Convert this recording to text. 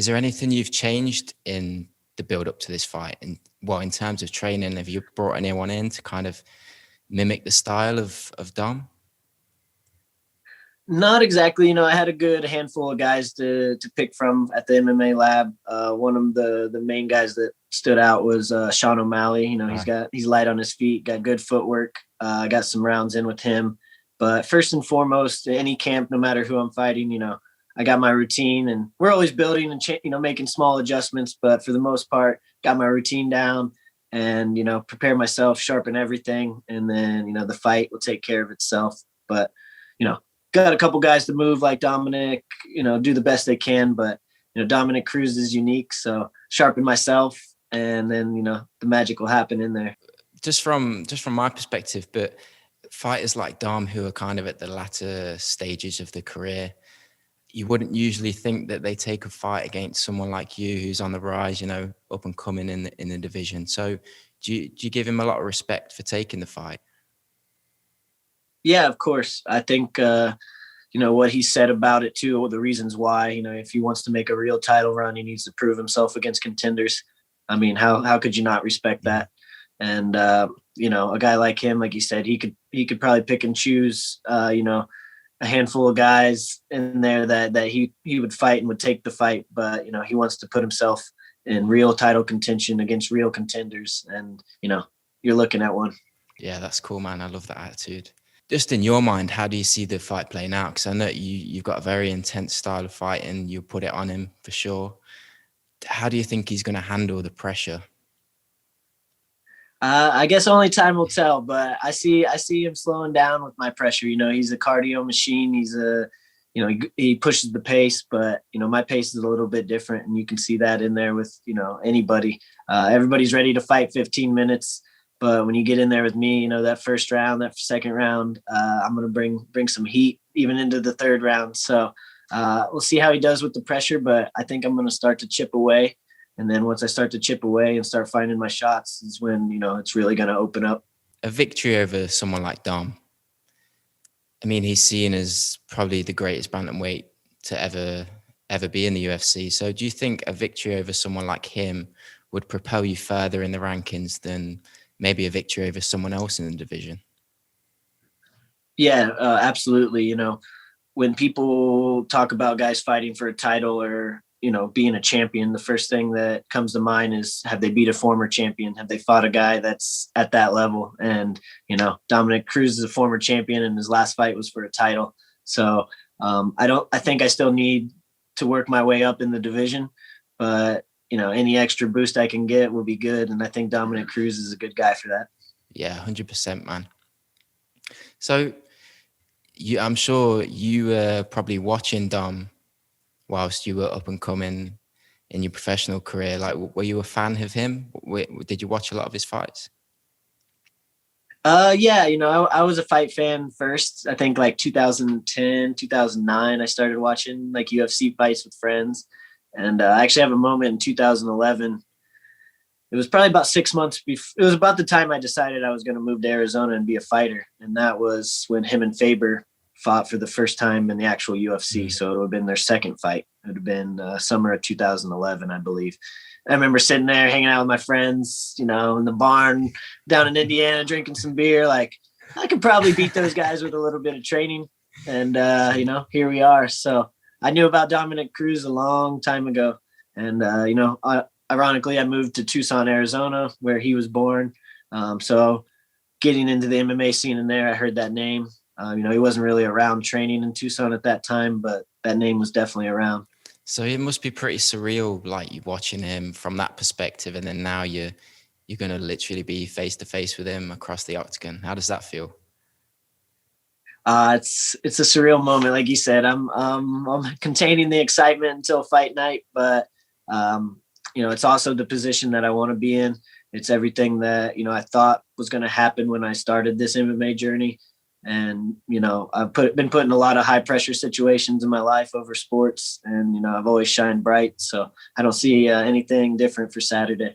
Is there anything you've changed in the build up to this fight? And well, in terms of training, have you brought anyone in to kind of mimic the style of Dom? Not exactly. I had a good handful of guys to pick from at the MMA lab. One of the main guys that stood out was Sean O'Malley. He's light on his feet, got good footwork. I got some rounds in with him. But first and foremost, any camp, no matter who I'm fighting, I got my routine, and we're always building and making small adjustments. But for the most part, got my routine down, and prepare myself, sharpen everything, and then the fight will take care of itself. But got a couple guys to move like Dominick, do the best they can. But Dominick Cruz is unique, so sharpen myself, and then the magic will happen in there. Just from my perspective, but fighters like Dom who are kind of at the latter stages of the career, you wouldn't usually think that they take a fight against someone like you who's on the rise, up and coming in the division. So do you give him a lot of respect for taking the fight? Yeah, of course. I think, what he said about it too, or the reasons why, if he wants to make a real title run, he needs to prove himself against contenders. I mean, how could you not respect that? And, a guy like him, like you said, he could probably pick and choose, a handful of guys in there that he would fight and would take the fight. But, he wants to put himself in real title contention against real contenders. And, you're looking at one. Yeah, that's cool, man. I love that attitude. Just in your mind, how do you see the fight playing out? Because I know you've got a very intense style of fighting. You put it on him for sure. How do you think he's going to handle the pressure? I guess only time will tell, but I see him slowing down with my pressure. He's a cardio machine. He's he pushes the pace, but my pace is a little bit different, and you can see that in there with anybody. Everybody's ready to fight 15 minutes. But when you get in there with me, that first round, that second round, I'm going to bring some heat even into the third round. So we'll see how he does with the pressure, but I think I'm going to start to chip away. And then once I start to chip away and start finding my shots is when, it's really going to open up. A victory over someone like Dom, I mean, he's seen as probably the greatest bantamweight to ever be in the UFC. So do you think a victory over someone like him would propel you further in the rankings than maybe a victory over someone else in the division? Yeah, absolutely. When people talk about guys fighting for a title or, being a champion, the first thing that comes to mind is, have they beat a former champion? Have they fought a guy that's at that level? And, Dominick Cruz is a former champion, and his last fight was for a title. So I think I still need to work my way up in the division, but any extra boost I can get will be good. And I think Dominick Cruz is a good guy for that. Yeah, 100%, man. So I'm sure you were probably watching Dom whilst you were up and coming in your professional career. Like, were you a fan of him? Did you watch a lot of his fights? Yeah, I was a fight fan first. I think like 2010, 2009, I started watching like UFC fights with friends. And I actually have a moment in 2011. It was probably about 6 months before. It was about the time I decided I was going to move to Arizona and be a fighter. And that was when him and Faber fought for the first time in the actual UFC. So it would have been their second fight. It would have been summer of 2011, I believe. I remember sitting there hanging out with my friends, in the barn down in Indiana, drinking some beer. Like, I could probably beat those guys with a little bit of training. And, here we are. So I knew about Dominick Cruz a long time ago. And, ironically, I moved to Tucson, Arizona, where he was born. So getting into the MMA scene in there, I heard that name. He wasn't really around training in Tucson at that time, but that name was definitely around. So it must be pretty surreal, like, you watching him from that perspective, and then now you're going to literally be face to face with him across the octagon. How does that feel? It's a surreal moment, like you said. I'm containing the excitement until fight night, but it's also the position that I want to be in. It's everything that I thought was going to happen when I started this MMA journey. And, I've been put in a lot of high pressure situations in my life over sports, and, I've always shined bright. So I don't see anything different for Saturday.